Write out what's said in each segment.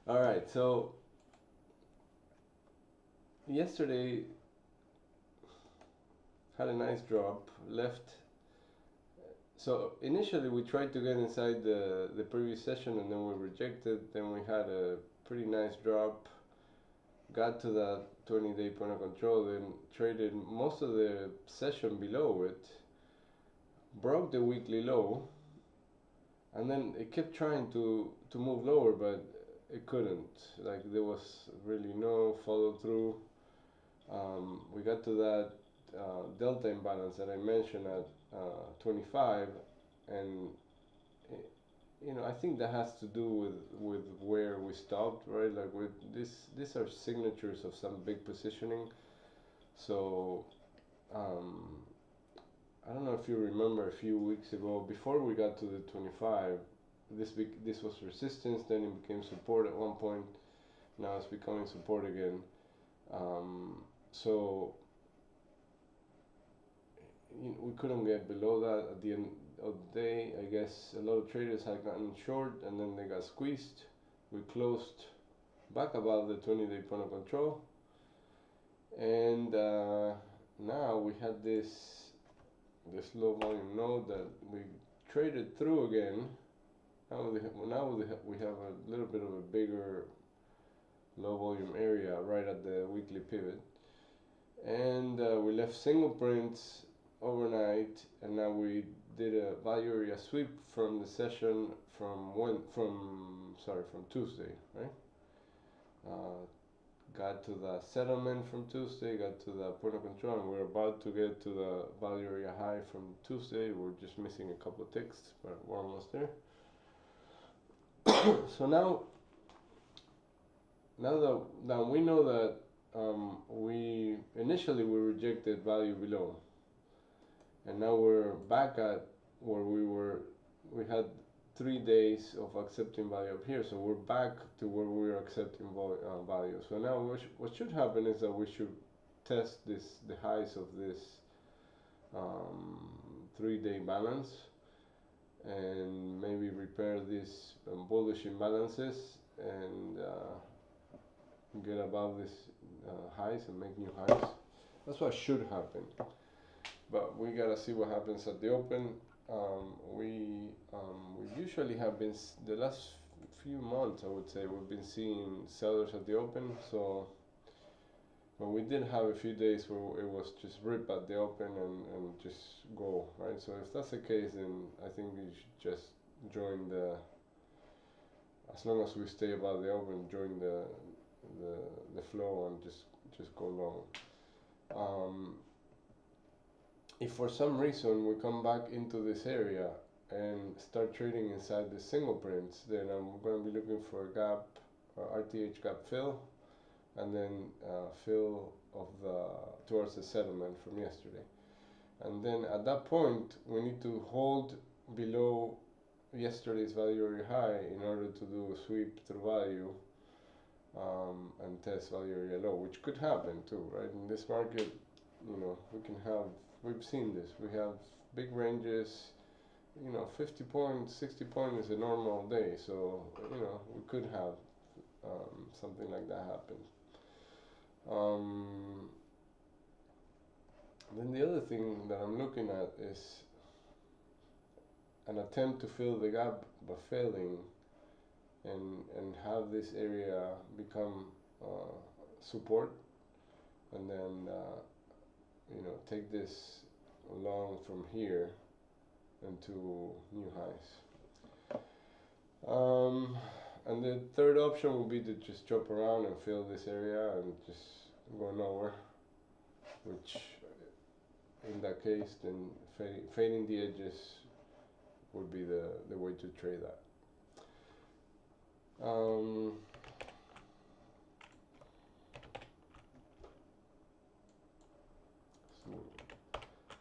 All right, so yesterday had a nice drop, left. So initially we tried to get inside the previous session and then we rejected. Then we had a pretty nice drop, got to that 20-day point of control, then traded most of the session below it, broke the weekly low, and then it kept trying to move lower, but it couldn't. Like there was really no follow through. We got to that delta imbalance that I mentioned at 25, and I think that has to do with where we stopped, right? Like with these are signatures of some big positioning. So um, I don't know if you remember a few weeks ago, before we got to the 25, this was resistance, then it became support at one point. Now it's becoming support again. So we couldn't get below that at the end of the day. I guess a lot of traders had gotten short and then they got squeezed. We closed back above the 20-day point of control, and now we had this low volume node that we traded through again. We have a little bit of a bigger low volume area right at the weekly pivot, and we left single prints overnight, and now we did a value area sweep from the session from Tuesday, right? Got to the settlement from Tuesday, got to the point of control, and we're about to get to the value area high from Tuesday. We're just missing a couple of ticks, but we're almost there. So now we know that we initially we rejected value below, and now we're back at where we were. We had 3 days of accepting value up here, so we're back to where we are accepting value. So now what should happen is that we should test the highs of this 3-day balance, and maybe repair these bullish imbalances, and get above these highs and make new highs. That's what should happen, but we gotta see what happens at the open. We usually have been the last few months, I would say, we've been seeing sellers at the open. So, but we did have a few days where it was just rip at the open and just go, right? So if that's the case, then I think you should just join as long as we stay above the open, join the flow and just go long. If for some reason we come back into this area and start trading inside the single prints, then I'm going to be looking for a gap, RTH gap fill, and then fill of towards the settlement from yesterday. And then at that point, we need to hold below yesterday's value area high in order to do a sweep through value, and test value area low, which could happen too, right? In this market, we've seen this. We have big ranges, 50 points, 60 points is a normal day. So, we could have something like that happen. Then the other thing that I'm looking at is an attempt to fill the gap but failing, and have this area become support, and then take this long from here into new highs. And the third option would be to just chop around and fill this area and just go nowhere, which in that case, then fading the edges would be the way to trade that.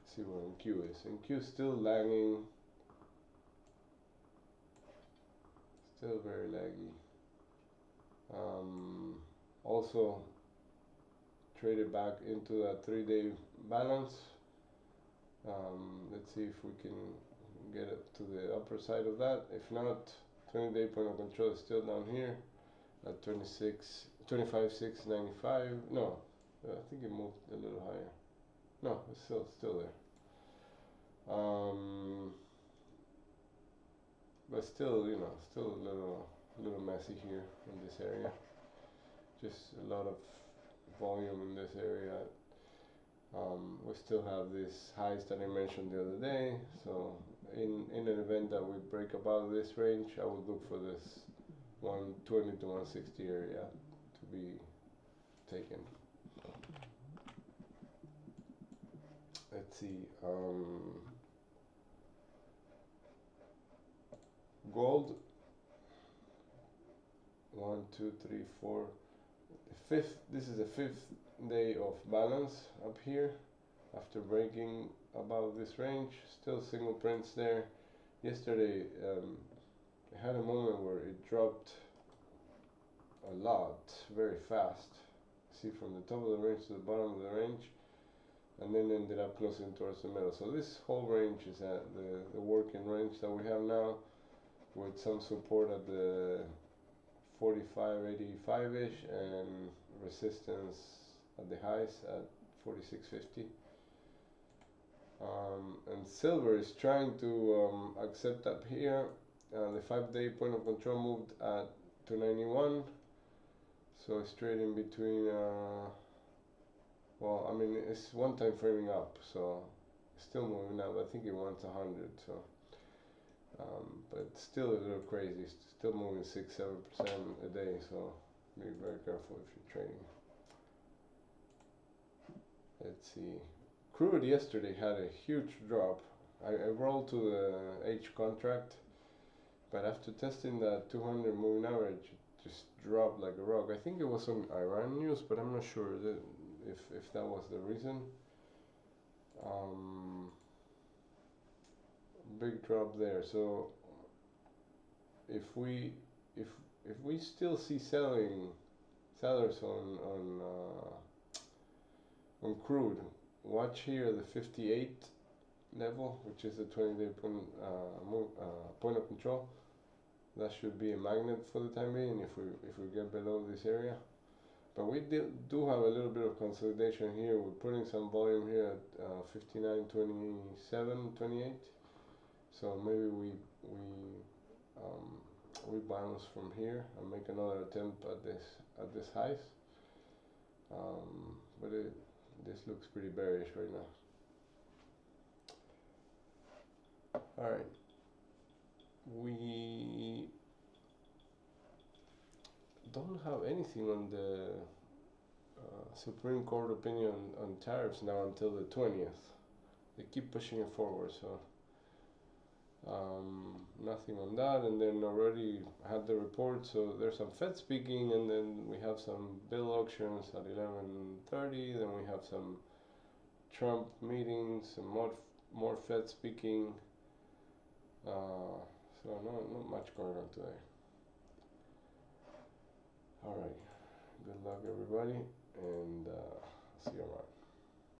See where NQ is. NQ is still lagging, still very laggy. Also traded back into that 3-day balance. Let's see if we can get it to the upper side of that. If not, 20-day point of control is still down here. at 25,695. No, I think it moved a little higher. No, it's still there. But still, still a little messy here in this area. Just a lot of volume in this area. We still have these highs that I mentioned the other day. So in an event that we break above this range, I would look for this 120 to 160 area to be taken. Let's see. Gold. 1, 2, 3, 4. This is the fifth day of balance up here after breaking above this range. Still single prints there. Yesterday I had a moment where it dropped a lot very fast. See, from the top of the range to the bottom of the range, and then ended up closing towards the middle. So this whole range is at the working range that we have now, with some support at the 45.85ish and resistance at the highs at 46.50. And silver is trying to accept up here. The 5-day point of control moved at 291, so it's trading between well, I mean, it's one time framing up, so it's still moving up. I think it wants 100, so but still a little crazy. It's still moving 6-7% a day, so be very careful if you're trading. Let's see. Crude yesterday had a huge drop. I rolled to the H contract, but after testing that 200 moving average, it just dropped like a rock. I think it was on Iran news, but I'm not sure if that was the reason. Big drop there. So if we still see sellers on crude, watch here the 58 level, which is the 20-day point of control. That should be a magnet for the time being if we get below this area. But we do have a little bit of consolidation here. We're putting some volume here at 59.27.28. So maybe we bounce from here and make another attempt at this highs. But this looks pretty bearish right now. All right, we don't have anything on the Supreme Court opinion on tariffs now until the 20th. They keep pushing it forward, so nothing on that. And then already had the report, so there's some Fed speaking, and then we have some bill auctions at 11:30. Then we have some Trump meetings, some more Fed speaking. So not much going on today. All right, good luck everybody, and see you around.